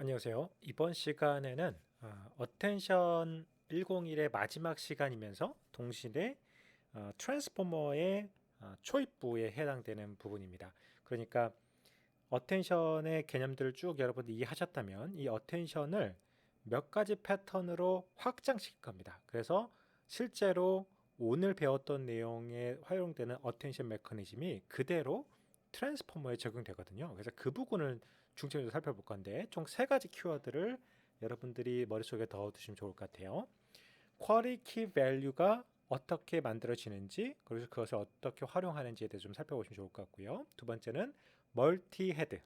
안녕하세요. 이번 시간에는 어텐션 101의 마지막 시간이면서 동시에 트랜스포머의 초입부에 해당되는 부분입니다. 그러니까 어텐션의 개념들을 쭉 여러분들이 이해하셨다면 이 어텐션을 몇 가지 패턴으로 확장시킬 겁니다. 그래서 실제로 오늘 배웠던 내용에 활용되는 어텐션 메커니즘이 그대로 트랜스포머에 적용되거든요. 그래서 그 부분을 중점적으로 살펴볼 건데 총 세 가지 키워드를 여러분들이 머릿속에 넣어두시면 좋을 것 같아요. 쿼리 키 밸류가 어떻게 만들어지는지, 그래서 그것을 어떻게 활용하는지에 대해서 좀 살펴보시면 좋을 것 같고요. 두 번째는 멀티 헤드.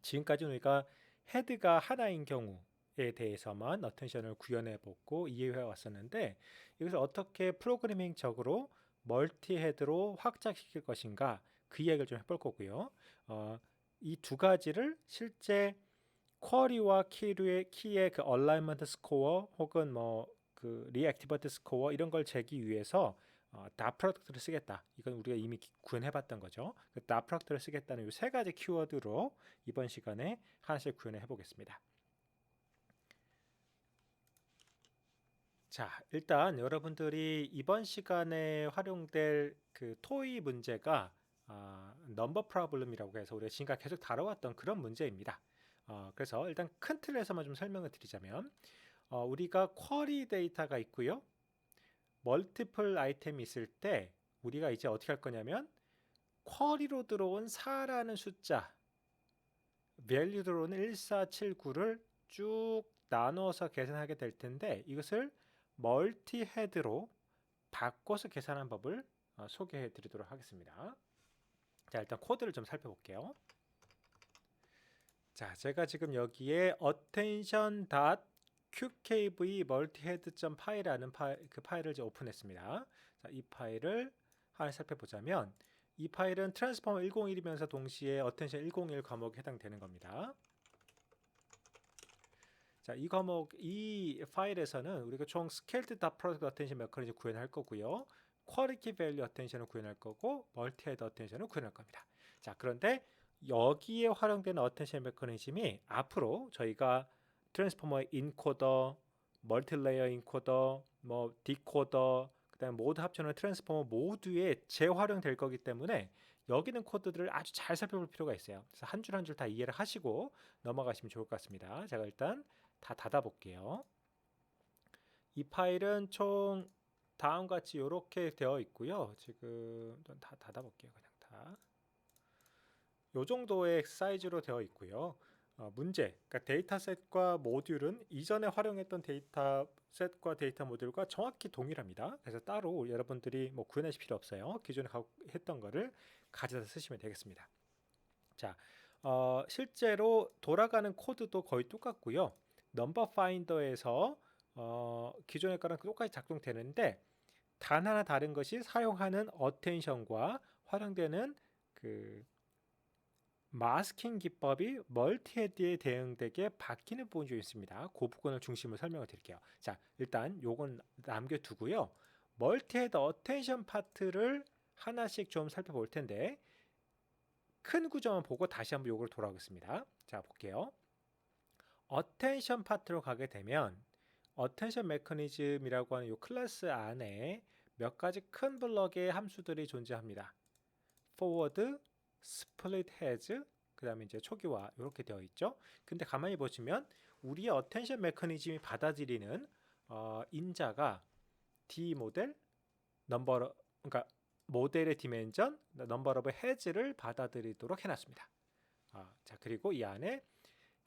지금까지 우리가 헤드가 하나인 경우에 대해서만 어텐션을 구현해 보고 이해해 왔었는데, 이것을 어떻게 프로그래밍적으로 멀티 헤드로 확장시킬 것인가, 그 이야기를 좀 해볼 거고요. 이 두 가지를 실제 쿼리와 키의 그 얼라이먼트 스코어 혹은 뭐 그 리액티버트 스코어 이런 걸 재기 위해서 다 프로덕트를 쓰겠다. 이건 우리가 이미 구현해봤던 거죠. 다 프로덕트를 쓰겠다는 이 세 가지 키워드로 이번 시간에 하나씩 구현해 보겠습니다. 자, 일단 여러분들이 이번 시간에 활용될 그 토의 문제가 넘버 프로블럼이라고 해서 우리가 지금까지 계속 다뤄왔던 그런 문제입니다. 그래서 일단 큰 틀에서만 좀 설명을 드리자면 우리가 쿼리 데이터가 있고요. 멀티플 아이템이 있을 때 우리가 이제 어떻게 할 거냐면 쿼리로 들어온 4라는 숫자, value 들어오는 1479를 쭉 나눠서 계산하게 될 텐데 이것을 멀티 헤드로 바꿔서 계산하는 법을 소개해 드리도록 하겠습니다. 자, 일단 코드를 좀 살펴볼게요. 자, 제가 지금 여기에 attention.qkv multihead.py라는 그 파일을 이제 오픈했습니다. 자, 이 파일을 하나 살펴보자면 이 파일은 트랜스포머 101이면서 동시에 attention 101 과목에 해당되는 겁니다. 자, 이 파일에서는 우리가 총 scaled dot product attention 메커니즘 구현할 거고요. quality value attention을 구현할 거고 multi-head attention을 구현할 겁니다. 자, 그런데 여기에 활용되는 attention 메커니즘이 앞으로 저희가 트랜스포머 인코더, 멀티레이어 인코더, 뭐 디코더, 그다음에 모두 합쳐놓은 트랜스포머 모두에 재활용될 거기 때문에 여기는 코드들을 아주 잘 살펴볼 필요가 있어요. 그래서 한 줄 한 줄 다 이해를 하시고 넘어가시면 좋을 것 같습니다. 제가 일단 다 닫아 볼게요. 이 파일은 총 다음과 같이 이렇게 되어 있고요. 지금 다 닫아 볼게요. 그냥 다. 요 정도의 사이즈로 되어 있고요. 문제, 그러니까 데이터셋과 모듈은 이전에 활용했던 데이터셋과 데이터 모듈과 정확히 동일합니다. 그래서 따로 여러분들이 뭐 구현하실 필요 없어요. 기존에 했던 거를 가져다 쓰시면 되겠습니다. 자, 실제로 돌아가는 코드도 거의 똑같고요. 넘버 파인더에서 기존의 거랑 똑같이 작동되는데 단 하나 다른 것이 사용하는 어텐션과 활용되는 그 마스킹 기법이 멀티헤드에 대응되게 바뀌는 부분이 좀 있습니다. 그 부분을 중심으로 설명을 드릴게요. 자, 일단 요건 남겨두고요. 멀티헤드 어텐션 파트를 하나씩 좀 살펴볼 텐데 큰 구조만 보고 다시 한번 요걸 돌아오겠습니다. 자, 볼게요. 어텐션 파트로 가게 되면 어텐션 메커니즘이라고 하는 이 클래스 안에 몇 가지 큰 블럭의 함수들이 존재합니다. forward, split heads, 그 다음에 이제 초기화 이렇게 되어 있죠. 근데 가만히 보시면 우리의 어텐션 메커니즘이 받아들이는 인자가 D 모델, 넘버, 그러니까 모델의 디멘전, 넘버 오브 헤즈를 받아들이도록 해놨습니다. 자, 그리고 이 안에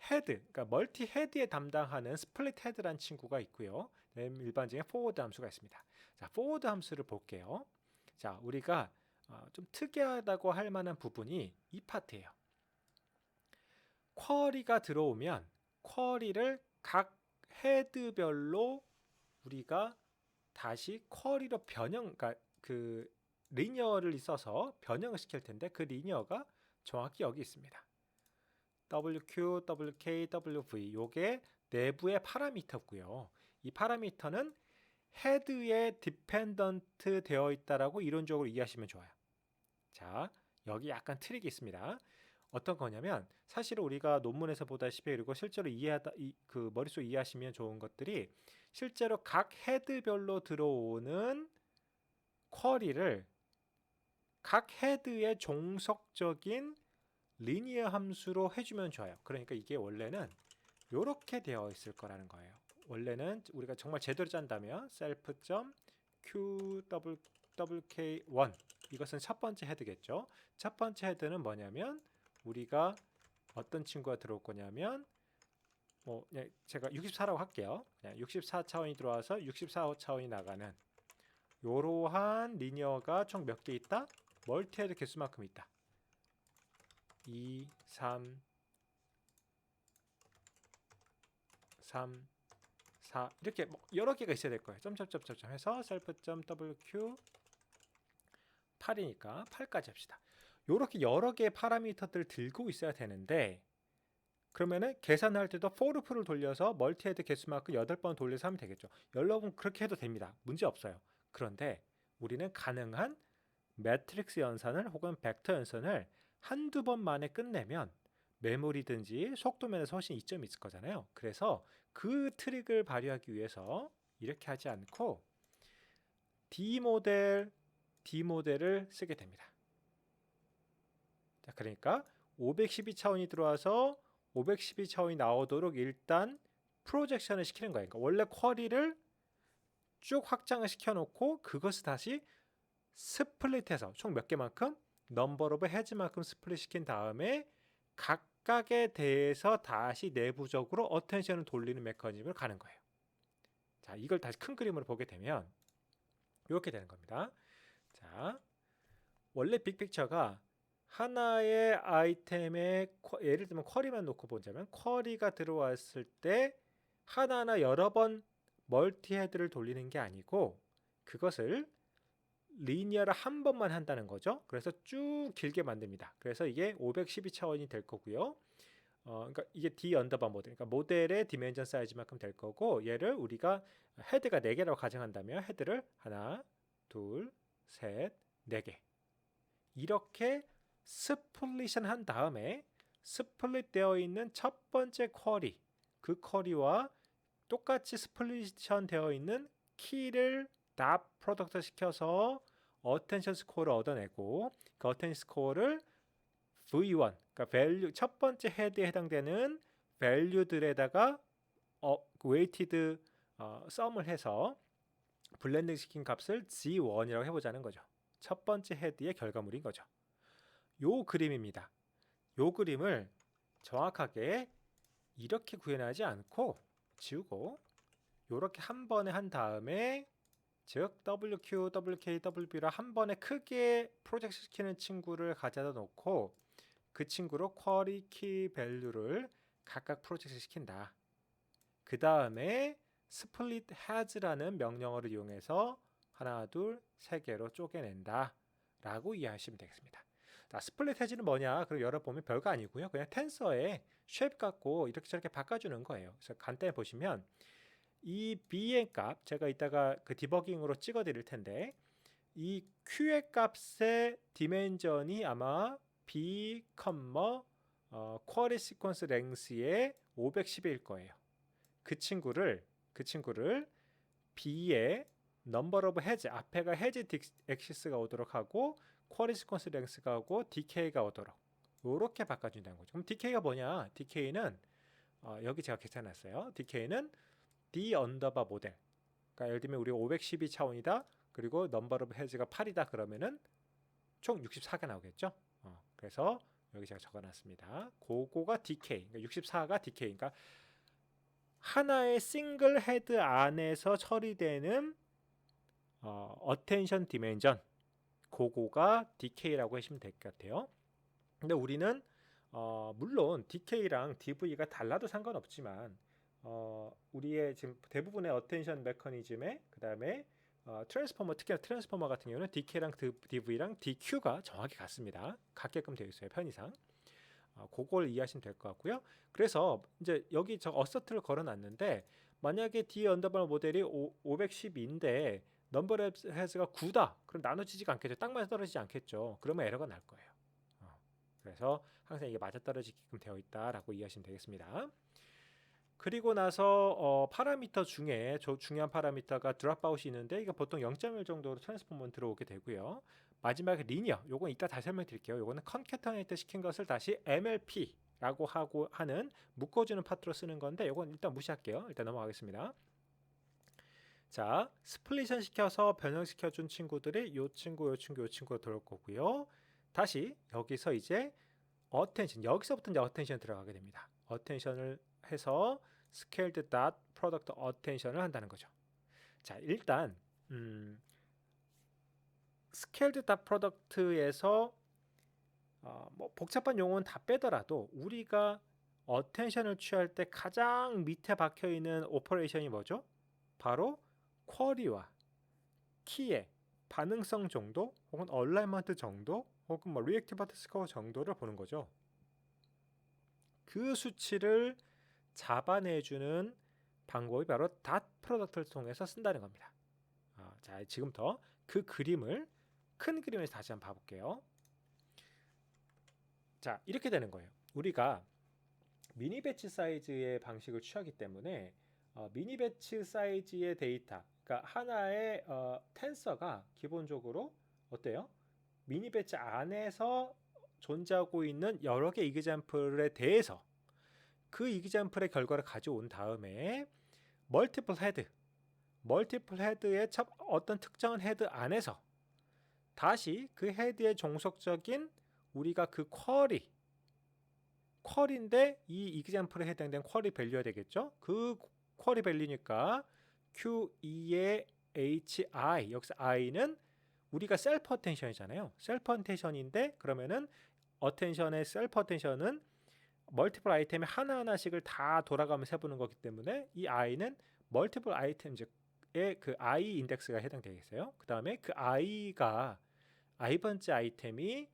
헤드, 그러니까 멀티 헤드에 담당하는 스플릿 헤드라는 친구가 있고요. 일반적인 포워드 함수가 있습니다. 자, 포워드 함수를 볼게요. 자, 우리가 좀 특이하다고 할 만한 부분이 이 파트예요. 쿼리가 들어오면 쿼리를 각 헤드별로 우리가 다시 쿼리로 변형, 그러니까 그 리니어를 써서 변형을 시킬 텐데 그 리니어가 정확히 여기 있습니다. WQ, WK, WV 요게 내부의 파라미터고요. 이 파라미터는 헤드에 디펜던트 되어 있다라고 이론적으로 이해하시면 좋아요. 자, 여기 약간 트릭이 있습니다. 어떤 거냐면 사실 우리가 논문에서 보다시피 그리고 실제로 그 머릿속에 이해하시면 좋은 것들이 실제로 각 헤드별로 들어오는 쿼리를 각 헤드의 종속적인 리니어 함수로 해주면 좋아요. 그러니까 이게 원래는 이렇게 되어 있을 거라는 거예요. 원래는 우리가 정말 제대로 짠다면 self.qwk1 이것은 첫 번째 헤드겠죠. 첫 번째 헤드는 뭐냐면 우리가 어떤 친구가 들어올 거냐면 제가 64라고 할게요. 그냥 64차원이 들어와서 64차원이 나가는 이러한 리니어가 총 몇 개 있다? 멀티헤드 개수만큼 있다. 2, 3, 4 이렇게 여러 개가 있어야 될 거예요. 점점점점 해서 self.wq 8이니까 8까지 합시다. 이렇게 여러 개의 파라미터들을 들고 있어야 되는데 그러면은 계산할 때도 for loop를 돌려서 멀티헤드 개수만큼 8번 돌려서 하면 되겠죠. 여러분 그렇게 해도 됩니다. 문제 없어요. 그런데 우리는 가능한 매트릭스 연산을 혹은 벡터 연산을 한두 번 만에 끝내면 메모리든지 속도 면에서 훨씬 이점이 있을 거잖아요. 그래서 그 트릭을 발휘하기 위해서 이렇게 하지 않고 D모델을 쓰게 됩니다. 자, 그러니까 512차원이 들어와서 512차원이 나오도록 일단 프로젝션을 시키는 거예요. 그러니까 원래 쿼리를 쭉 확장을 시켜놓고 그것을 다시 스플릿해서 총 몇 개만큼 넘버 오브 헤즈만큼 스플릿 시킨 다음에 각각에 대해서 다시 내부적으로 어텐션을 돌리는 메커니즘으로 가는 거예요. 자, 이걸 다시 큰 그림으로 보게 되면 이렇게 되는 겁니다. 자, 원래 빅픽처가 하나의 아이템에 예를 들면 쿼리만 놓고 보자면 쿼리가 들어왔을 때 하나하나 여러 번 멀티헤드를 돌리는 게 아니고 그것을 리니어를 한 번만 한다는 거죠. 그래서 쭉 길게 만듭니다. 그래서 이게 512차원이 될 거고요. 그러니까 이게 D 언더바 모델, 그러니까 모델의 디멘전 사이즈만큼 될 거고 얘를 우리가 헤드가 4개라고 가정한다면 헤드를 하나, 둘, 셋, 4개 이렇게 스플릿을 한 다음에 스플릿 되어 있는 첫 번째 쿼리 그 쿼리와 똑같이 스플릿션 되어 있는 키를 다 프로덕트 시켜서 어텐션 스코어를 얻어내고 그 어텐션 스코어를 V1 그러니까 밸류 첫 번째 헤드에 해당되는 밸류들에다가 웨이티드 썸을 해서 블렌딩 시킨 값을 G1이라고 해보자는 거죠. 첫 번째 헤드의 결과물인 거죠. 요 그림입니다. 요 그림을 정확하게 이렇게 구현하지 않고 지우고 요렇게 한 번에 한 다음에 즉 WQ, WK, WB라 한 번에 크게 프로젝트 시키는 친구를 가져다 놓고 그 친구로 쿼리 키 밸류를 각각 프로젝트 시킨다. 그 다음에 split has라는 명령어를 이용해서 하나, 둘, 세 개로 쪼개낸다 라고 이해하시면 되겠습니다. 자, split has는 뭐냐? 그리고 열어보면 별거 아니고요. 그냥 텐서의 쉐입 갖고 이렇게 저렇게 바꿔주는 거예요. 그래서 간단히 보시면 이 b의 값 제가 이따가 그 디버깅으로 찍어 드릴 텐데 이 q의 값의 디멘전이 아마 b, 쿼리 시퀀스 랭스의 510일 거예요. 그 친구를 b의 넘버 오브 헤즈 앞에가 헤즈 엑시스가 오도록 하고 쿼리 시퀀스 랭스가 오고 DK가 오도록 이렇게 바꿔준다는 거죠. 그럼 DK가 뭐냐? DK는 여기 제가 계산했어요. DK는 D 언더바 모델. 그러니까 예를 들면 우리가 512차원이다. 그리고 넘버 오브 헤즈가 8이다. 그러면은 총 64가 나오겠죠. 그래서 여기 제가 적어놨습니다. 그거가 DK. 그러니까 64가 DK. 그러니까 하나의 싱글 헤드 안에서 처리되는 어텐션 디멘전. 그거가 DK라고 하시면 될 것 같아요. 근데 우리는 물론 DK랑 DV가 달라도 상관없지만 우리의 지금 대부분의 어텐션 메커니즘에 그 다음에 트랜스포머 특히나 트랜스포머 같은 경우는 DK랑 DV랑 DQ가 정확히 같습니다. 같게끔 되어 있어요. 편의상. 그걸 이해하시면 될 것 같고요. 그래서 이제 여기 저 어서트를 걸어놨는데 만약에 D 언더바 모델이 512인데 넘버 헤즈가 9다. 그럼 나눠지지가 않겠죠. 딱 맞아 떨어지지 않겠죠. 그러면 에러가 날 거예요. 그래서 항상 이게 맞아떨어지게끔 되어 있다라고 이해하시면 되겠습니다. 그리고 나서 파라미터 중에 중요한 파라미터가 드롭아웃이 있는데 이게 보통 0.1 정도로 트랜스포먼 들어오게 되고요. 마지막에 리니어, 요건 이따 다시 설명드릴게요. 요거는 컨캐터네이트 시킨 것을 다시 MLP라고 하고 하는 묶어주는 파트로 쓰는 건데 요건 일단 무시할게요. 일단 넘어가겠습니다. 자, 스플릿션 시켜서 변형시켜준 친구들이 요 친구로 들어올 거고요. 다시 여기서 이제 어텐션, 여기서부터 이제 어텐션 들어가게 됩니다. 어텐션을 해서 scaled dot product attention을 한다는 거죠. 자, 일단 scaled dot product에서 뭐 복잡한 용어는 다 빼더라도 우리가 attention을 취할 때 가장 밑에 박혀 있는 오퍼레이션이 뭐죠? 바로 쿼리와 키의 반응성 정도, 혹은 얼라이먼트 정도, 혹은 뭐 리액티비티 스코어 정도를 보는 거죠. 그 수치를 잡아내주는 방법이 바로 닷 프로덕트를 통해서 쓴다는 겁니다. 자, 지금부터 그 그림을 큰 그림에서 다시 한번 봐볼게요. 자, 이렇게 되는 거예요. 우리가 미니 배치 사이즈의 방식을 취하기 때문에 미니 배치 사이즈의 데이터, 그러니까 하나의 텐서가 기본적으로 어때요? 미니 배치 안에서 존재하고 있는 여러 개 이그젬플에 대해서 그 이그젬플의 결과를 가져온 다음에 멀티플 헤드의 어떤 특정한 헤드 안에서 다시 그 헤드의 종속적인 우리가 그 쿼리인데 이 이그젬플에 해당되는 쿼리 밸류가 되겠죠. 그 쿼리 밸류니까 QE의 HI, 여기서 I는 우리가 셀프 어텐션이잖아요. 셀프 어텐션인데 그러면은 어텐션의 셀프 어텐션은 멀티플 아이템의 하나하나씩을 다 돌아가면서 해보는 거기 때문에 이 I는 멀티플 아이템의 그 I 인덱스가 해당되겠어요. 그 다음에 그 I번째 아이템이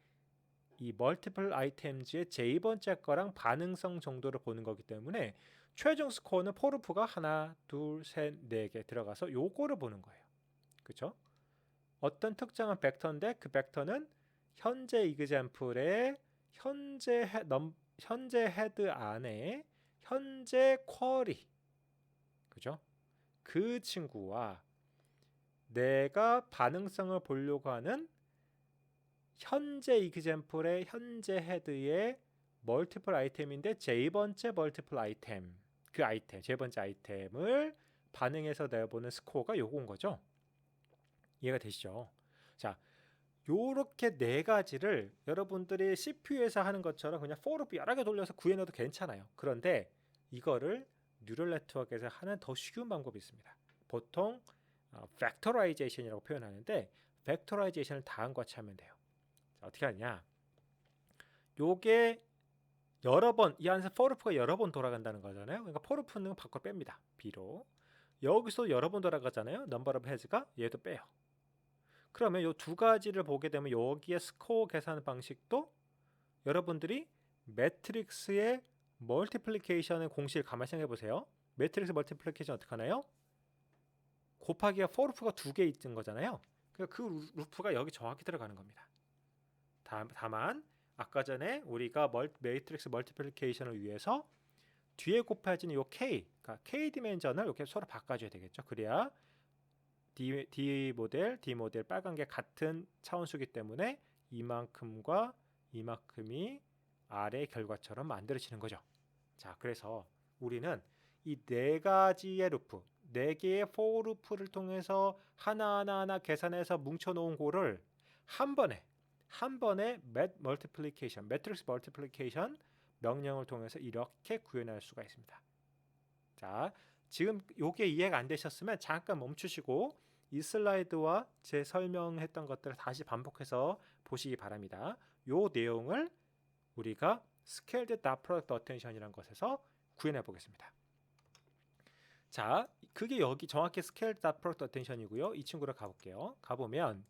이 멀티플 아이템즈의 J번째 거랑 반응성 정도를 보는 거기 때문에 최종 스코어는 포르프가 하나, 둘, 셋, 네 개 들어가서 요거를 보는 거예요. 그렇죠? 어떤 특정한 벡터인데 그 벡터는 현재 이그젬플의 현재 헤드 안에 현재 쿼리, 그죠? 그 친구와 내가 반응성을 보려고 하는 현재 이그젬플의 현재 헤드의 멀티플 아이템인데 J번째 멀티플 아이템, 그 아이템, J번째 아이템을 반응해서 내보는 스코어가 요건 거죠. 이해가 되시죠? 자, 요렇게 네 가지를 여러분들이 CPU에서 하는 것처럼 그냥 for loop 여러 개 돌려서 구해넣어도 괜찮아요. 그런데 이거를 뉴럴 네트워크에서 하는 더 쉬운 방법이 있습니다. 보통 팩토라이제이션이라고 표현하는데 팩토라이제이션을 다음과 같이 하면 돼요. 자, 어떻게 하냐? 요게 여러 번, 이 안에서 for loop가 여러 번 돌아간다는 거잖아요. 그러니까 for loop는 밖으로 뺍니다. B로. 여기서 여러 번 돌아가잖아요. number of heads가 얘도 빼요. 그러면 이 두 가지를 보게 되면 여기에 스코어 계산 방식도 여러분들이 매트릭스의 멀티플리케이션의 공식을 가만히 생각해 보세요. 매트릭스 멀티플리케이션 어떻게 하나요? 곱하기가 for 루프가 두 개 있는 거잖아요. 그러니까 그 루프가 여기 정확히 들어가는 겁니다. 다만 아까 전에 우리가 매트릭스 멀티플리케이션을 위해서 뒤에 곱해진 이 K, 그러니까 K 디멘전을 이렇게 서로 바꿔줘야 되겠죠. 그래야 D 모델 빨간 게 같은 차원수기 때문에 이만큼과 이만큼이 아래 결과처럼 만들어지는 거죠. 자, 그래서 우리는 이 네 가지의 루프, 네 개의 for 루프를 통해서 하나하나 계산해서 뭉쳐놓은 거를 한 번에 매트릭스 멀티플리케이션 명령을 통해서 이렇게 구현할 수가 있습니다. 자, 지금 요게 이해가 안 되셨으면 잠깐 멈추시고 이 슬라이드와 제 설명했던 것들을 다시 반복해서 보시기 바랍니다. 요 내용을 우리가 Scaled Dot Product Attention이라는 것에서 구현해 보겠습니다. 자, 그게 여기 정확히 Scaled Dot Product Attention이고요. 이 친구를 가볼게요. 가보면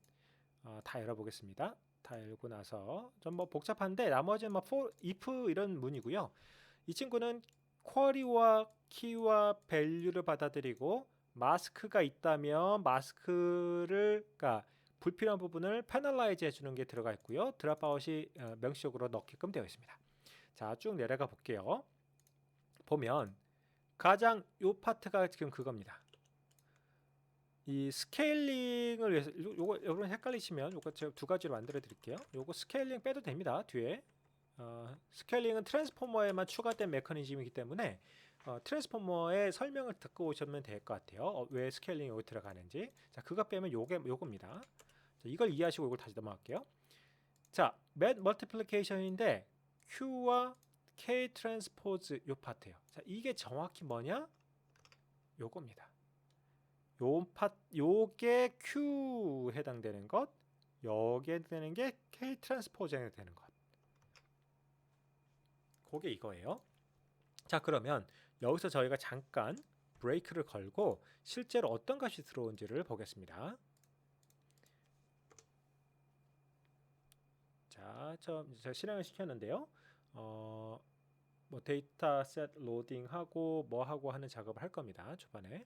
다 열어보겠습니다. 다 열고 나서 좀 뭐 복잡한데 나머지는 뭐 for, if 이런 문이고요. 이 친구는 쿼리와 키와 밸류를 받아들이고 마스크가 있다면 마스크를 그러니까 불필요한 부분을 패널라이즈 해주는 게 들어가 있고요. 드랍아웃이 명시적으로 넣게끔 되어 있습니다. 자, 쭉 내려가 볼게요. 보면 가장 요 파트가 지금 그겁니다. 이 스케일링을 위해서 요거 여러분 헷갈리시면 요거 제가 두 가지로 만들어 드릴게요. 요거 스케일링 빼도 됩니다. 뒤에 스케일링은 트랜스포머에만 추가된 메커니즘이기 때문에 트랜스포머의 설명을 듣고 오시면 될 것 같아요. 왜 스케일링이 여기 들어가는지. 자, 그거 빼면 요겁니다. 자, 이걸 이해하시고 이걸 다시 넘어갈게요. 자, 맷 멀티플리케이션인데 Q와 K 트랜스포즈 요 파트예요. 자, 이게 정확히 뭐냐? 요겁니다. 요게 Q 해당되는 것, 여기에 되는 게 K 트랜스포즈에 되는 것. 그게 이거예요. 자, 그러면 여기서 저희가 잠깐 브레이크를 걸고 실제로 어떤 값이 들어온지를 보겠습니다. 자, 제가 실행을 시켰는데요. 뭐 데이터 셋 로딩하고 뭐 하고 하는 작업을 할 겁니다. 초반에.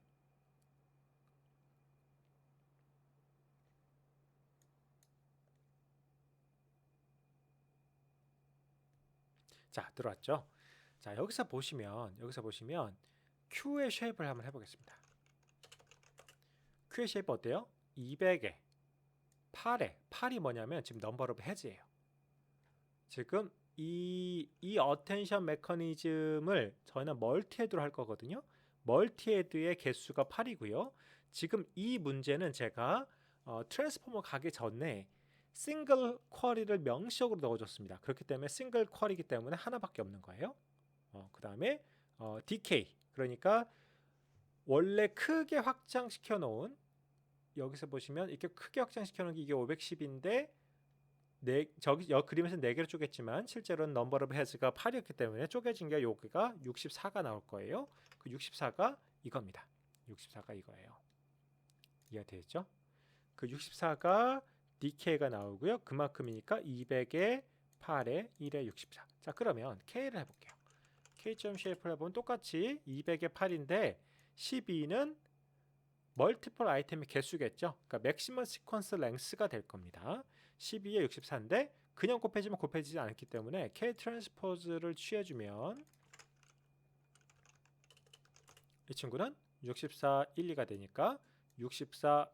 자, 들어왔죠? 자, 여기서 보시면 Q의 쉐입을 한번 해보겠습니다. Q의 쉐입 어때요? 200에 8이 뭐냐면 지금 넘버 오브 헤즈예요. 지금 이 어텐션 메커니즘을 저희는 멀티헤드로 할 거거든요. 멀티헤드의 개수가 8이고요. 지금 이 문제는 제가 트랜스포머 가기 전에 싱글 쿼리를 명시적으로 넣어줬습니다. 그렇기 때문에 싱글 쿼리이기 때문에 하나밖에 없는 거예요. 그 다음에 DK, 그러니까 원래 크게 확장시켜 놓은, 여기서 보시면 이렇게 크게 확장시켜 놓은 게 이게 510인데 저기 그림에서 4개로 쪼갰지만 실제로는 넘버 오브 헤즈가 8이었기 때문에 쪼개진 게 여기가 64가 나올 거예요. 그 64가 이겁니다. 64가 이거예요. 이해되죠? 그 64가 DK가 나오고요. 그만큼이니까 200에 8에 1에 64. 자, 그러면 K를 해볼게요. K.쉐이프를 해보면 똑같이 200에 8인데 12는 멀티플 아이템의 개수겠죠. 그러니까 맥시멈 시퀀스 랭스가 될 겁니다. 12에 64인데 그냥 곱해지면 곱해지지 않기 때문에 K 트랜스포즈를 취해주면 이 친구는 64, 1, 2가 되니까 64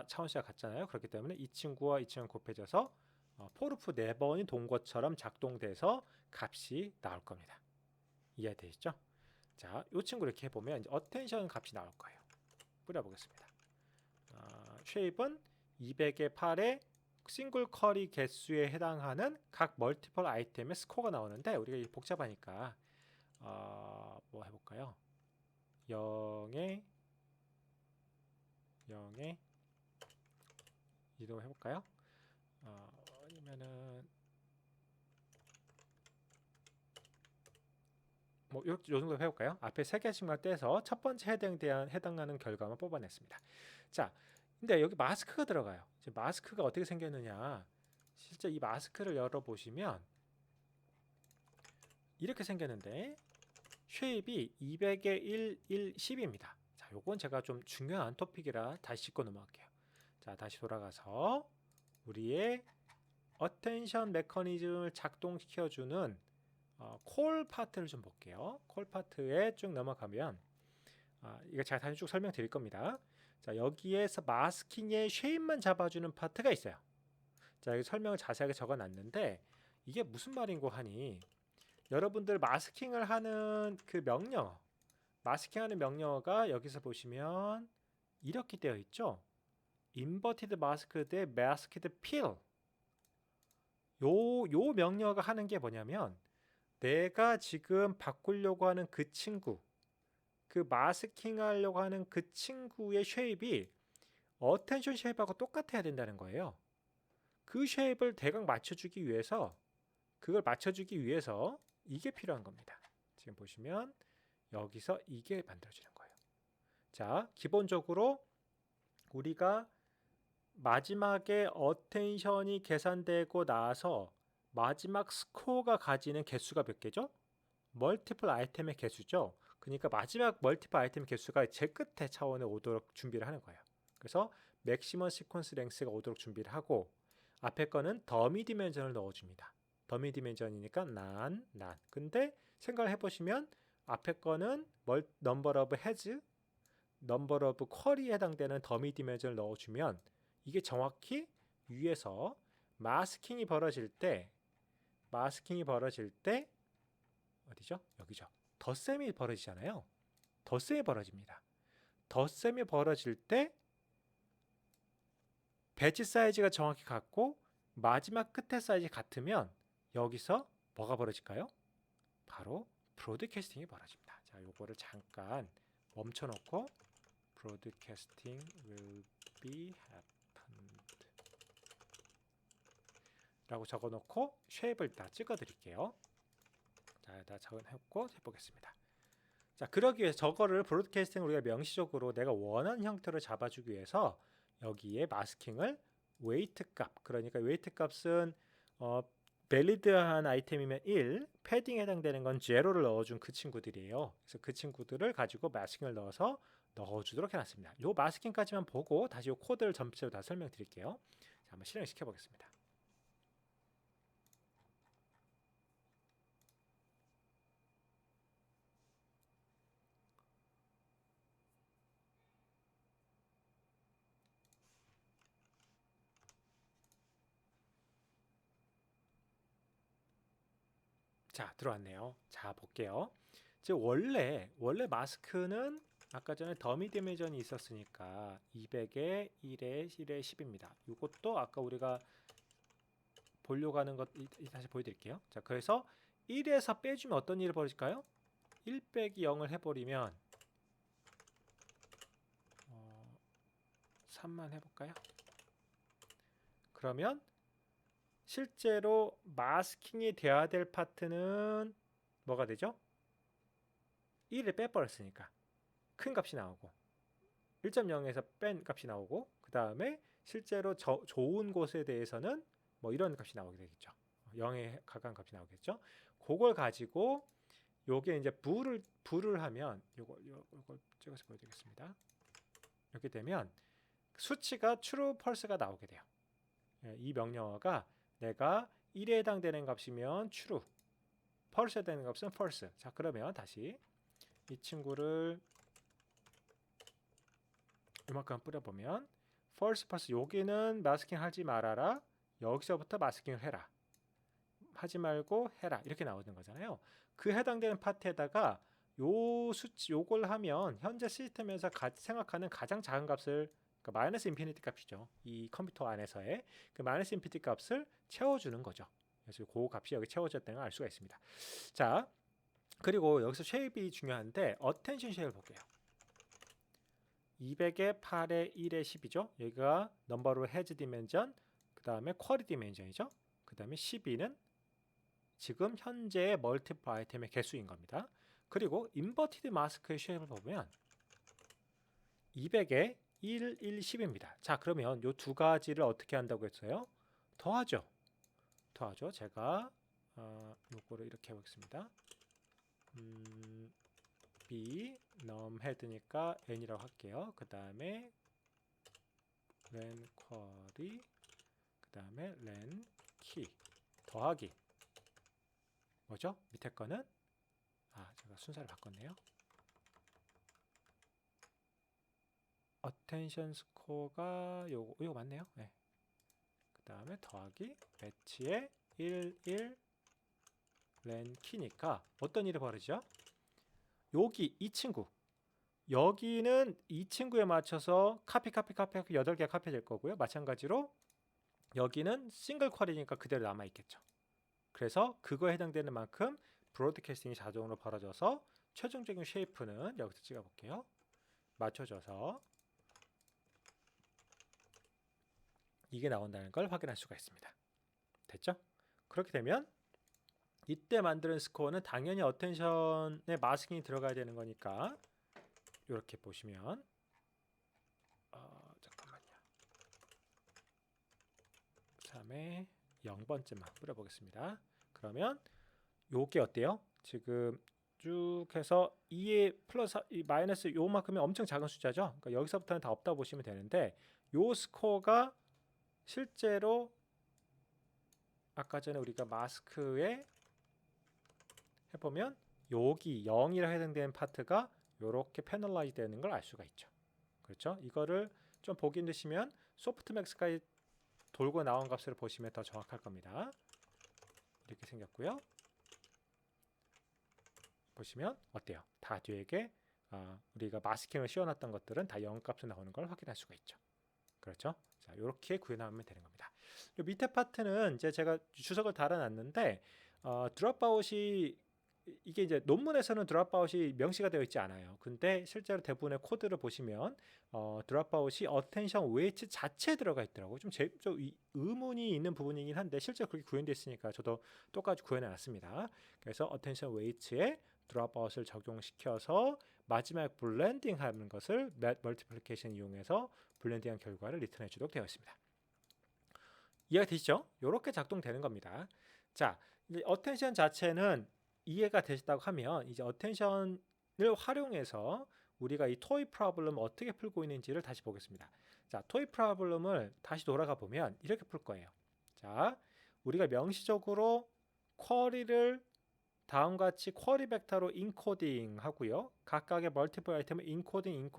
차원수가 같잖아요. 그렇기 때문에 이 친구와 이 친구가 곱해져서 포르프 4번이 돈 것처럼 작동돼서 값이 나올 겁니다. 이해되시죠? 자, 이 친구 이렇게 해보면 이제 어텐션 값이 나올 거예요. 뿌려보겠습니다. 쉐입은 200에 8에 싱글 쿼리 개수에 해당하는 각 멀티플 아이템의 스코어가 나오는데 우리가 복잡하니까 뭐 해볼까요? 0에 이동해볼까요? 아니면은 뭐 요 정도 해볼까요? 앞에 3개씩만 떼서 첫 번째 해당하는 결과만 뽑아냈습니다. 자, 근데 여기 마스크가 들어가요. 이제 마스크가 어떻게 생겼느냐? 실제 이 마스크를 열어보시면 이렇게 생겼는데 쉐입이 200에 1, 1, 10입니다. 자, 요건 제가 좀 중요한 토픽이라 다시 짚고 넘어갈게요. 자, 다시 돌아가서 우리의 어텐션 메커니즘을 작동시켜주는 콜 파트를 좀 볼게요. 콜 파트에 쭉 넘어가면 이거 제가 다시 쭉 설명드릴 겁니다. 자, 여기에서 마스킹의 쉐입만 잡아주는 파트가 있어요. 자, 여기 설명을 자세하게 적어놨는데 이게 무슨 말인고 하니 여러분들 마스킹을 하는 그 명령어, 마스킹하는 명령어가 여기서 보시면 이렇게 되어 있죠. 인버티드 마스크 대 마스키드 필. 요 명령어가 하는 게 뭐냐면 내가 지금 바꾸려고 하는 그 친구, 그 마스킹 하려고 하는 그 친구의 쉐입이 어텐션 쉐입하고 똑같아야 된다는 거예요. 그 쉐입을 대강 맞춰주기 위해서 이게 필요한 겁니다. 지금 보시면 여기서 이게 만들어지는 거예요. 자, 기본적으로 우리가 마지막에 어텐션이 계산되고 나서 마지막 스코어가 가지는 개수가 몇 개죠? 멀티플 아이템의 개수죠. 그러니까 마지막 멀티플 아이템 개수가 제 끝에 차원에 오도록 준비를 하는 거예요. 그래서 맥시멈 시퀀스 랭스가 오도록 준비를 하고 앞에 거는 더미 디멘전을 넣어줍니다. 더미 디멘전이니까 난. 근데 생각을 해보시면 앞에 거는 넘버 오브 헤즈, 넘버 오브 쿼리에 해당되는 더미 디멘전을 넣어주면 이게 정확히 위에서 마스킹이 벌어질 때 어디죠? 여기죠. 덧셈이 벌어지잖아요. 덧셈이 벌어집니다. 덧셈이 벌어질 때 배치 사이즈가 정확히 같고 마지막 끝에 사이즈 같으면 여기서 뭐가 벌어질까요? 바로 브로드캐스팅이 벌어집니다. 자, 요거를 잠깐 멈춰놓고 broadcasting will be happened 라고 적어놓고 쉐입을 다 찍어드릴게요. 자, 다 적어놓고 해보겠습니다. 자, 그러기 위해서 저거를 브로드캐스팅을 우리가 명시적으로 내가 원하는 형태로 잡아주기 위해서 여기에 마스킹을 웨이트 값, 그러니까 웨이트 값은 밸리드한 아이템이면 1, 패딩에 해당되는 건 0를 넣어준 그 친구들이에요. 그래서 그 친구들을 가지고 마스킹을 넣어주도록 해놨습니다. 요 마스킹까지만 보고 다시 요 코드를 전체로 다 설명드릴게요. 자, 한번 실행시켜 보겠습니다. 자, 들어왔네요. 자, 볼게요. 이제 원래 마스크는 아까 전에 더미 디멘전이 있었으니까 200에 1에 1에 10입니다. 이것도 아까 우리가 보려고 하는 것 다시 보여드릴게요. 자, 그래서 1에서 빼주면 어떤 일이 벌어질까요? 1 빼기 0을 해버리면 3만 해볼까요? 그러면 실제로 마스킹이 돼야 될 파트는 뭐가 되죠? 1을 빼버렸으니까 큰 값이 나오고 1.0에서 뺀 값이 나오고 그 다음에 실제로 좋은 곳에 대해서는 뭐 이런 값이 나오게 되겠죠. 0에 가까운 값이 나오겠죠. 그걸 가지고 요게 이제 불을 하면 요걸 찍어서 보여드리겠습니다. 이렇게 되면 수치가 true, false가 나오게 돼요. 이 명령어가 내가 1에 해당되는 값이면 true, false에 해당되는 값은 false. 자, 그러면 다시 이 친구를 이만큼 뿌려보면 false, false 여기는 마스킹 하지 말아라. 여기서부터 마스킹을 해라. 하지 말고 해라. 이렇게 나오는 거잖아요. 그 해당되는 파트에다가 요 수치 요걸 하면 현재 시스템에서 생각하는 가장 작은 값을 그러니까 마이너스 인피니티 값이죠. 이 컴퓨터 안에서의 그 마이너스 인피니티 값을 채워주는 거죠. 그래서 그 값이 여기 채워졌다는 걸 알 수가 있습니다. 자, 그리고 여기서 쉐입이 중요한데 어텐션 쉐입을 볼게요. 200에 8에 1에 10이죠. 여기가 넘버로 헤즈 디멘전, 그 다음에 쿼리 디멘전이죠. 그 다음에 12는 지금 현재의 멀티플 아이템의 개수인 겁니다. 그리고 인버티드 마스크의 쉐입을 보면 200에 1, 1, 10입니다. 자, 그러면 이 두 가지를 어떻게 한다고 했어요? 더하죠. 제가 요거를 이렇게 해보겠습니다. B num 헤드니까 n이라고 할게요. 그 다음에 len query, 그 다음에 len key 더하기 뭐죠? 밑에 거는 제가 순서를 바꿨네요. attention score가 요거 맞네요. 네. 그 다음에 더하기 매치에 1, 1 len key니까 어떤 일이 벌어지죠? 여기 이 친구 여기는 이 친구에 맞춰서 카피 8개 카피 될 거고요. 마찬가지로 여기는 싱글 쿼리니까 그대로 남아 있겠죠. 그래서 그거에 해당되는 만큼 브로드캐스팅이 자동으로 벌어져서 최종적인 쉐이프는 여기서 찍어 볼게요. 맞춰져서 이게 나온다는 걸 확인할 수가 있습니다. 됐죠? 그렇게 되면 이때 만드는 스코어는 당연히 어텐션에 마스킹이 들어가야 되는 거니까 이렇게 보시면 잠깐만요. 3에 0번째만 뿌려보겠습니다. 그러면 요게 어때요? 지금 쭉 해서 2에 플러스 마이너스 요만큼이 엄청 작은 숫자죠. 그러니까 여기서부터는 다 없다 보시면 되는데 요 스코어가 실제로 아까 전에 우리가 마스크에 해보면 여기 0이라 해당되는 파트가 이렇게 패널라이즈 되는 걸 알 수가 있죠. 그렇죠? 이거를 좀 보기 힘드시면 소프트맥스까지 돌고 나온 값을 보시면 더 정확할 겁니다. 이렇게 생겼고요. 보시면 어때요? 다 뒤에게 우리가 마스킹을 씌워놨던 것들은 다 0값으로 나오는 걸 확인할 수가 있죠. 그렇죠? 자, 이렇게 구현하면 되는 겁니다. 이 밑에 파트는 이제 제가 주석을 달아놨는데 드롭아웃이 이게 이제 논문에서는 드롭아웃이 명시가 되어 있지 않아요. 근데 실제로 대부분의 코드를 보시면 드롭아웃이 어텐션 웨이트 자체에 들어가 있더라고요. 좀 의문이 있는 부분이긴 한데 실제로 그렇게 구현되어 있으니까 저도 똑같이 구현해 놨습니다. 그래서 어텐션 웨이트에 드롭아웃을 적용시켜서 마지막 블렌딩 하는 것을 멀티플리케이션 이용해서 블렌딩한 결과를 리턴해 주도록 되어 있습니다. 이해가 되시죠? 이렇게 작동되는 겁니다. 자, 어텐션 자체는 이해가 되셨다고 하면 이제 어텐션을 활용해서 우리가 이 토이 프로블럼 어떻게 풀고 있는지를 다시 보겠습니다. 자, 토이 프로블럼을 다시 돌아가 보면 이렇게 풀 거예요. 자, 우리가 명시적으로 쿼리를 다음과 같이 쿼리 벡터로 인코딩 하고요. 각각의 멀티플 아이템을 인코딩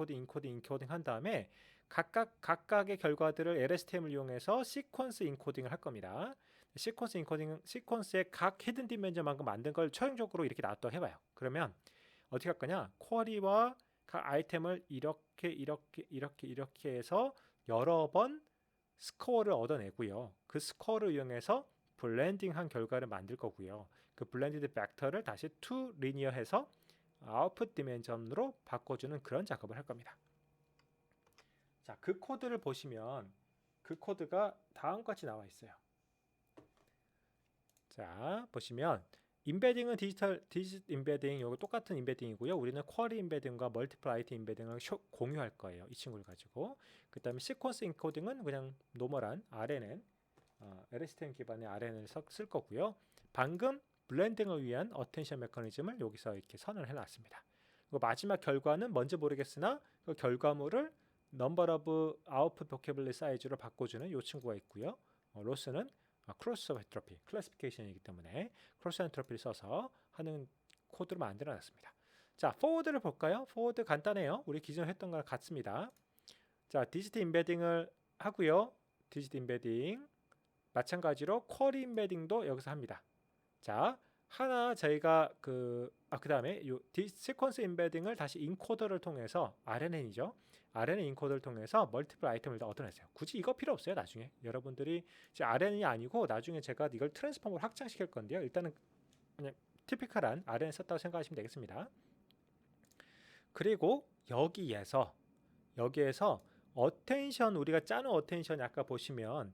한 다음에 각각의 결과들을 LSTM을 이용해서 시퀀스 인코딩을 할 겁니다. 시퀀스 인코딩은 시퀀스의 각 히든 디멘전만큼 만든 걸 최종적으로 이렇게 놔둬 해봐요. 그러면 어떻게 할 거냐? 쿼리와 각 아이템을 이렇게 해서 여러 번 스코어를 얻어내고요. 그 스코어를 이용해서 블렌딩한 결과를 만들 거고요. 그 블렌디드 벡터를 다시 to 리니어해서 아웃풋 디멘전으로 바꿔주는 그런 작업을 할 겁니다. 자, 그 코드를 보시면 그 코드가 다음과 같이 나와 있어요. 자, 보시면 임베딩은 디지털 임베딩 이거 똑같은 임베딩이고요. 우리는 쿼리 임베딩과 멀티플 아이템 임베딩을 공유할 거예요. 이 친구를 가지고. 그다음에 시퀀스 인코딩은 그냥 노멀한 RNN LSTM 기반의 RNN을 쓸 거고요. 방금 블렌딩을 위한 어텐션 메커니즘을 여기서 이렇게 선을 해놨습니다. 그리고 마지막 결과는 뭔지 모르겠으나 그 결과물을 number of output vocabulary 사이즈로 바꿔주는 이 친구가 있고요. 로스는 크로스 엔트로피 클래시피케이션이기 때문에 크로스 엔트로피를 써서 하는 코드를 만들어 놨습니다. 자, 포워드를 볼까요? 포워드 간단해요. 우리 기존에 했던 거랑 같습니다. 자, 디지트 임베딩을 하고요. 디지트 임베딩 마찬가지로 쿼리 임베딩도 여기서 합니다. 자, 하나 저희가 그다음에 요 시퀀스 임베딩을 다시 인코더를 통해서 RNN이죠. RNN 인코더를 통해서 멀티플 아이템을 얻어냈어요. 굳이 이거 필요 없어요. 나중에 여러분들이 이제 RNN이 아니고 나중에 제가 이걸 트랜스폼으로 확장시킬 건데요. 일단은 그냥 티피컬한 RNN 썼다고 생각하시면 되겠습니다. 그리고 여기에서 어텐션 우리가 짜는 어텐션 아까 보시면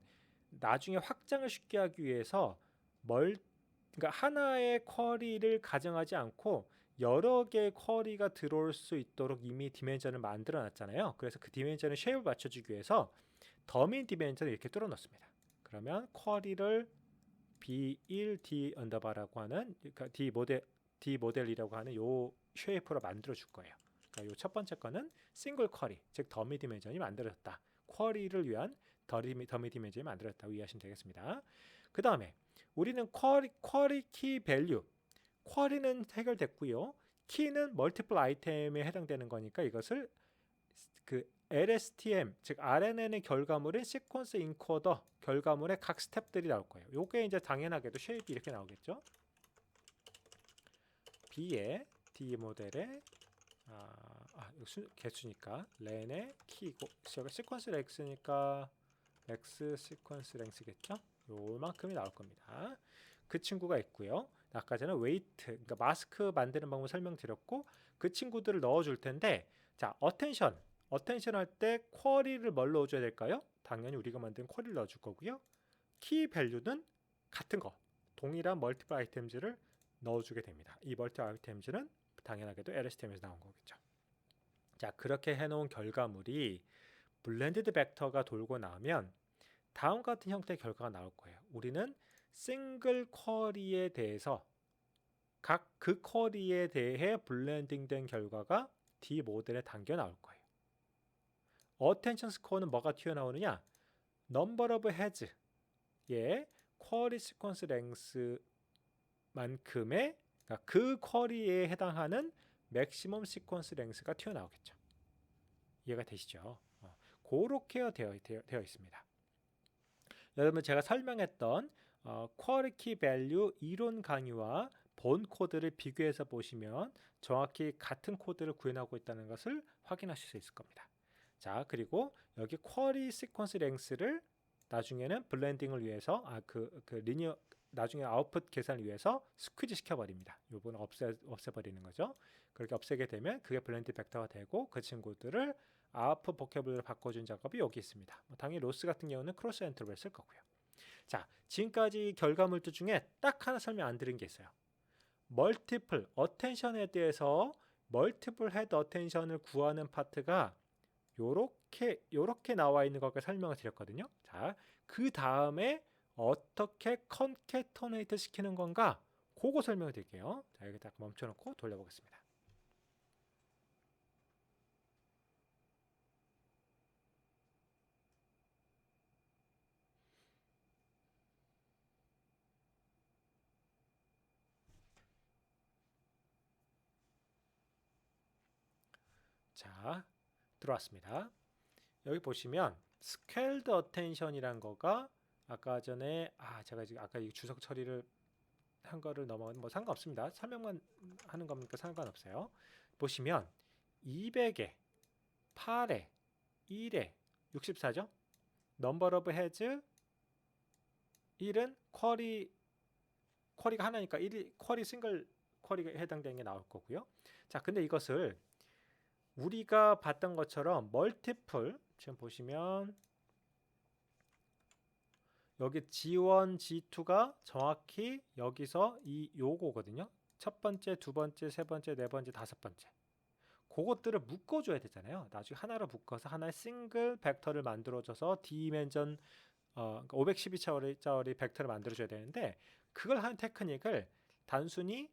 나중에 확장을 쉽게 하기 위해서 그러니까 하나의 쿼리를 가정하지 않고 여러 개의 쿼리가 들어올 수 있도록 이미 디멘전을 만들어 놨잖아요. 그래서 그 디멘전을 쉐입을 맞춰주기 위해서 더미 디멘전을 이렇게 뚫어 놓습니다. 그러면 쿼리를 B1 D 언더바라고 하는 그러니까 D 모델이라고 하는 요 쉐이프로 만들어 줄 거예요. 그러니까 요 첫 번째 거는 싱글 쿼리, 즉 더미 디멘전이 만들어졌다. 쿼리를 위한 더미 디멘전이 만들어졌다고 이해하시면 되겠습니다. 그 다음에 우리는 쿼리 키 밸류, 쿼리는 해결됐고요. 키는 멀티플 아이템에 해당되는 거니까 이것을 그 LSTM 즉 RNN의 결과물인 시퀀스 인코더 결과물의 각 스텝들이 나올 거예요. 요게 이제 당연하게도 쉐입이 이렇게 나오겠죠. B의 D 모델의 개수니까 렌의 키고 시퀀스 X니까 X 시퀀스 랭스겠죠. 요만큼이 나올 겁니다. 그 친구가 있고요. 아까 전에 웨이트, 그러니까 마스크 만드는 방법 설명드렸고 그 친구들을 넣어줄 텐데 자, 어텐션 할 때 쿼리를 뭘 넣어줘야 될까요? 당연히 우리가 만든 쿼리를 넣어줄 거고요. 키 밸류는 같은 거, 동일한 멀티플 아이템즈를 넣어주게 됩니다. 이 멀티플 아이템즈는 당연하게도 LSTM에서 나온 거겠죠. 자, 그렇게 해놓은 결과물이 블렌디드 벡터가 돌고 나면 다음 같은 형태의 결과가 나올 거예요. 우리는 싱글 쿼리에 대해서 각 그 쿼리에 대해 블렌딩된 결과가 D 모델에 담겨 나올 거예요. 어텐션 스코어는 뭐가 튀어나오느냐? 넘버 오브 헤즈의 쿼리 시퀀스 랭스만큼의 그러니까 그 쿼리에 해당하는 맥시멈 시퀀스 랭스가 튀어나오겠죠. 이해가 되시죠? 그렇게 되어 있습니다. 여러분 제가 설명했던 쿼리 밸류 이론 강의와 본 코드를 비교해서 보시면 정확히 같은 코드를 구현하고 있다는 것을 확인하실 수 있을 겁니다. 자, 그리고 여기 쿼리 시퀀스 랭스를 나중에는 블렌딩을 위해서 리니어 나중에 아웃풋 계산을 위해서 스퀴즈 시켜버립니다. 요거는 없애버리는 거죠. 그렇게 없애게 되면 그게 블렌드 벡터가 되고 그 친구들을 아웃풋 보캐블러로 바꿔준 작업이 여기 있습니다. 당연히 로스 같은 경우는 크로스 엔트로피를 쓸 거고요. 자, 지금까지 결과물들 중에 딱 하나 설명 안 드린 게 있어요. 멀티플 어텐션에 대해서 멀티플 헤드 어텐션을 구하는 파트가 요렇게 나와 있는 것까지 설명을 드렸거든요. 자, 그 다음에 어떻게 컨캐터네이트 시키는 건가? 그거 설명을 드릴게요. 자, 여기 딱 멈춰놓고 돌려보겠습니다. 자, 들어왔습니다. 여기 보시면 스케일드 어텐션이란 거가 아까 전에 제가 지금 아까 이 주석 처리를 한 거를 넘어가는 뭐 상관없습니다. 설명만 하는 거니까 상관없어요. 보시면 200에 8에 1에 64죠. 넘버 오브 헤즈 1은 쿼리가 하나니까 1이 쿼리 싱글 쿼리가 해당되는 게 나올 거고요. 자, 근데 이것을 우리가 봤던 것처럼 멀티플 지금 보시면 여기 G1, G2가 정확히 여기서 요거거든요. 첫 번째, 두 번째, 세 번째, 네 번째, 다섯 번째. 그것들을 묶어줘야 되잖아요. 나중에 하나로 묶어서 하나의 싱글 벡터를 만들어줘서 디멘전 512짜리 벡터를 만들어줘야 되는데 그걸 하는 테크닉을 단순히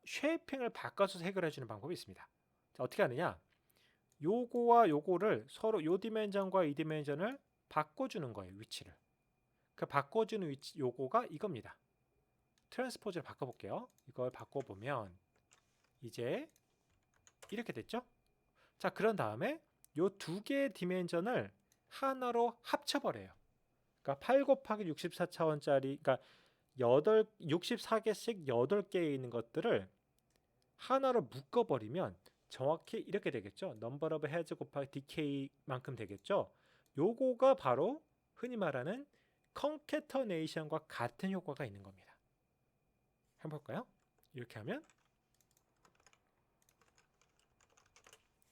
쉐이핑을 바꿔서 해결해주는 방법이 있습니다. 자, 어떻게 하느냐? 요거와 요거를 서로 요 디멘전과 이 디멘전을 바꿔주는 거예요. 위치를. 그 바꿔주는 위치 요거가 이겁니다. 트랜스포즈를 바꿔볼게요. 이걸 바꿔보면 이제 이렇게 됐죠? 자, 그런 다음에 요 두 개의 디멘전을 하나로 합쳐버려요. 그러니까 8 곱하기 64차원짜리 그러니까 64개씩 8개에 있는 것들을 하나로 묶어버리면 정확히 이렇게 되겠죠. 넘버 오브 헤즈 곱하기 디케이만큼 되겠죠. 요거가 바로 흔히 말하는 컨캐터네이션과 같은 효과가 있는 겁니다. 해볼까요? 이렇게 하면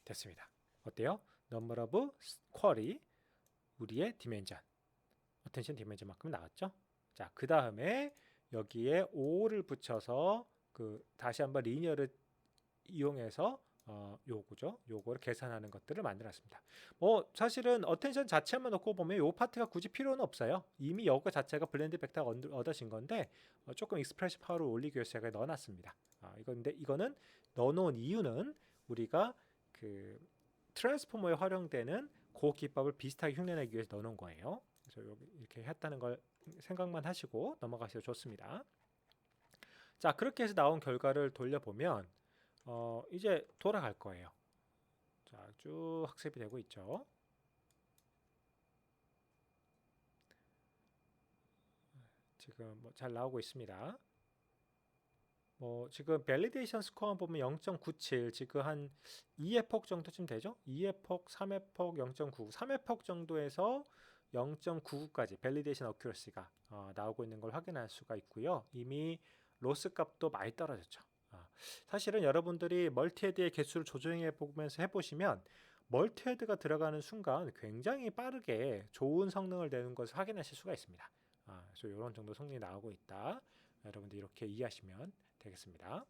됐습니다. 어때요? 넘버 오브 쿼리 우리의 디멘전 어텐션 디멘전만큼 나왔죠. 자, 그 다음에 여기에 5를 붙여서 다시 한번 리니어를 이용해서 요거죠. 요거를 계산하는 것들을 만들었습니다. 사실은 어텐션 자체만 놓고 보면 요 파트가 굳이 필요는 없어요. 이미 요거 자체가 블렌드 벡터가 얻어진 건데 조금 익스프레션 파워를 올리기 위해서 제가 넣어놨습니다. 이거는 넣어놓은 이유는 우리가 그 트랜스포머에 활용되는 그 기법을 비슷하게 흉내내기 위해서 넣어놓은 거예요. 그래서 여기 이렇게 했다는 걸 생각만 하시고 넘어가셔도 좋습니다. 자, 그렇게 해서 나온 결과를 돌려보면 이제 돌아갈 거예요. 자, 쭉 학습이 되고 있죠. 지금 잘 나오고 있습니다. 지금 밸리데이션 스코어 보면 0.97 지금 한 2의 폭 정도쯤 되죠? 2의 폭, 3의 폭, 0.9 3의 폭 정도에서 0.99까지 밸리데이션 어큐러시가 나오고 있는 걸 확인할 수가 있고요. 이미 로스 값도 많이 떨어졌죠. 사실은 여러분들이 멀티헤드의 개수를 조정해 보면서 해보시면 멀티헤드가 들어가는 순간 굉장히 빠르게 좋은 성능을 내는 것을 확인하실 수가 있습니다. 그래서 이런 정도 성능이 나오고 있다. 여러분들 이렇게 이해하시면 되겠습니다.